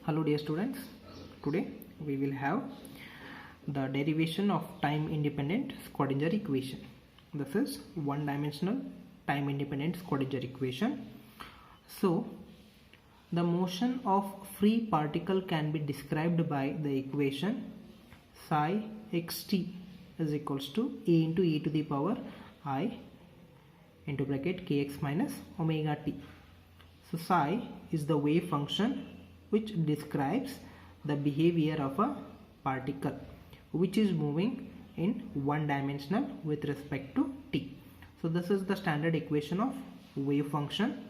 Hello dear students, today we will have the derivation of time independent Schrödinger equation. This is one dimensional time independent Schrödinger equation. So the motion of free particle can be described by the equation psi xt is equals to a into e to the power I into bracket kx minus omega t. So psi is the wave function which describes the behavior of a particle which is moving in one dimensional with respect to t. So this is the standard equation of wave function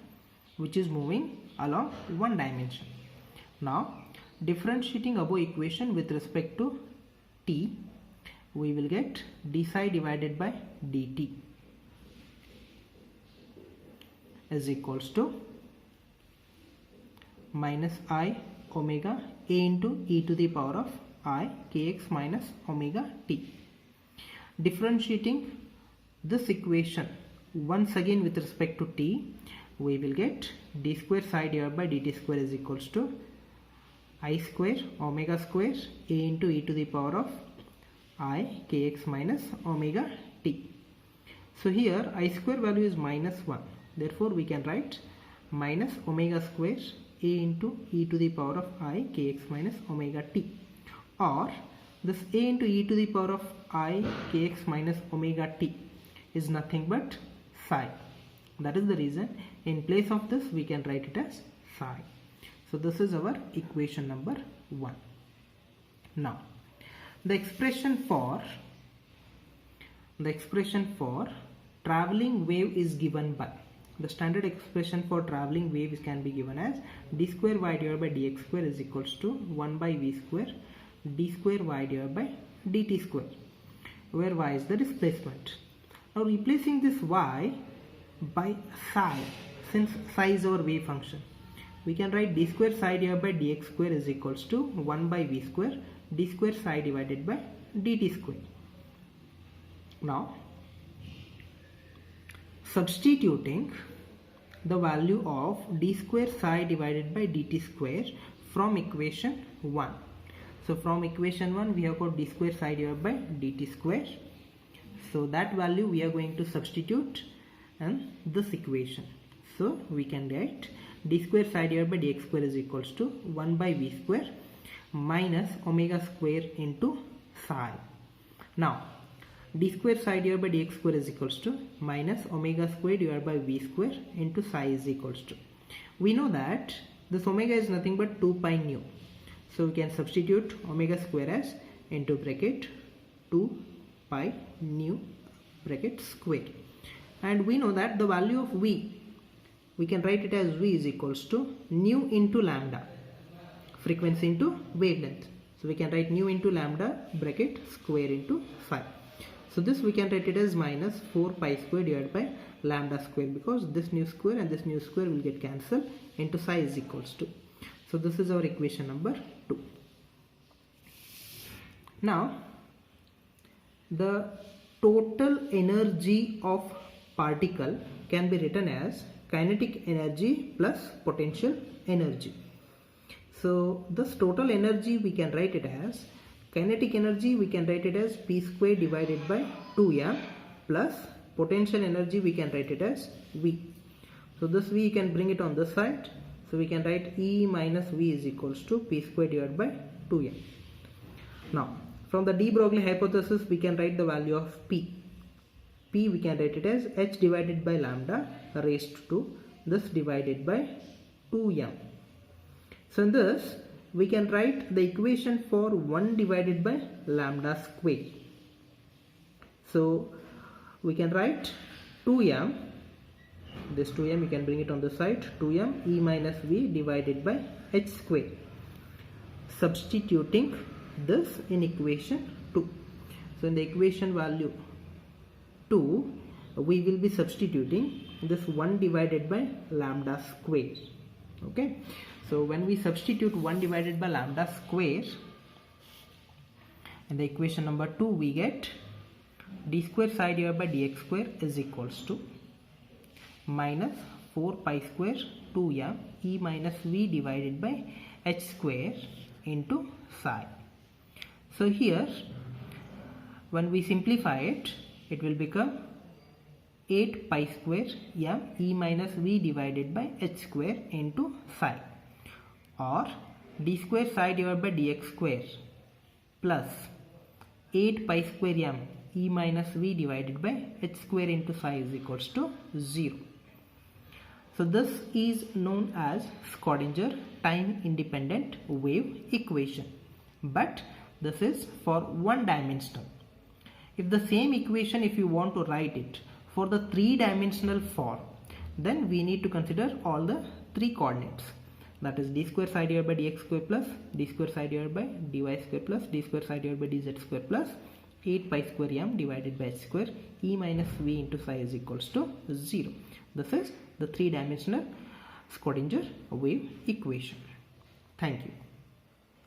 which is moving along one dimension. Now differentiating above equation with respect to t, we will get d psi divided by dt is equals to minus I omega a into e to the power of I kx minus omega t. Differentiating this equation once again with respect to t, we will get d square psi divided by dt square is equals to I square omega square a into e to the power of I kx minus omega t. So here I square value is minus 1, therefore we can write minus omega square a into e to the power of I kx minus omega t, or this a into e to the power of I kx minus omega t is nothing but psi. That is the reason in place of this we can write it as psi. So this is our equation number 1. Now the expression for traveling wave is given by, the standard expression for traveling wave can be given as d square y divided by dx square is equals to 1 by v square d square y divided by dt square, where y is the displacement. Now replacing this y by psi, since psi is our wave function, we can write d square psi divided by dx square is equals to 1 by v square d square psi divided by dt square. Now substituting the value of d square psi divided by dt square from equation 1. So from equation 1 we have got d square psi divided by dt square. So that value we are going to substitute in this equation. So we can write d square psi divided by dx square is equals to 1 by v square minus omega square into psi. Now d square psi divided by dx square is equals to minus omega square divided by v square into psi is equals to, we know that this omega is nothing but 2 pi nu. So we can substitute omega square as into bracket 2 pi nu bracket square, and we know that the value of v, we can write it as v is equals to nu into lambda, frequency into wavelength. So we can write nu into lambda bracket square into phi. So this we can write it as minus 4 pi square divided by lambda square, because this new square and this new square will get cancelled, into psi is equals to. So this is our equation number 2. Now the total energy of particle can be written as kinetic energy plus potential energy. So this total energy we can write it as, kinetic energy we can write it as p square divided by 2m plus potential energy we can write it as v. So this v you can bring it on this side. So we can write E minus v is equals to p square divided by 2m. Now from the de Broglie hypothesis we can write the value of p. P we can write it as h divided by lambda raised to this divided by 2m. So in this we can write the equation for 1 divided by lambda square. So we can write 2m, this 2m you can bring it on the side, 2m e minus v divided by h square. Substituting this in equation 2. So in the equation value 2 we will be substituting this 1 divided by lambda square. Okay. So when we substitute 1 divided by lambda square in the equation number 2, we get d square psi divided by dx square is equals to minus 4 pi square 2m e minus v divided by h square into psi. So here when we simplify it, it will become 8 pi square m e minus v divided by h square into psi, or d square psi divided by dx square plus 8 pi square m e minus v divided by h square into psi is equals to 0. So this is known as Schrödinger time independent wave equation, but this is for one dimensional. If the same equation, if you want to write it for the three-dimensional form, then we need to consider all the three coordinates, that is d square psi divided by dx square plus d square psi divided by dy square plus d square psi divided by dz square plus 8 pi square m divided by h square e minus v into psi is equals to 0. This is the three-dimensional Schrödinger wave equation. Thank you.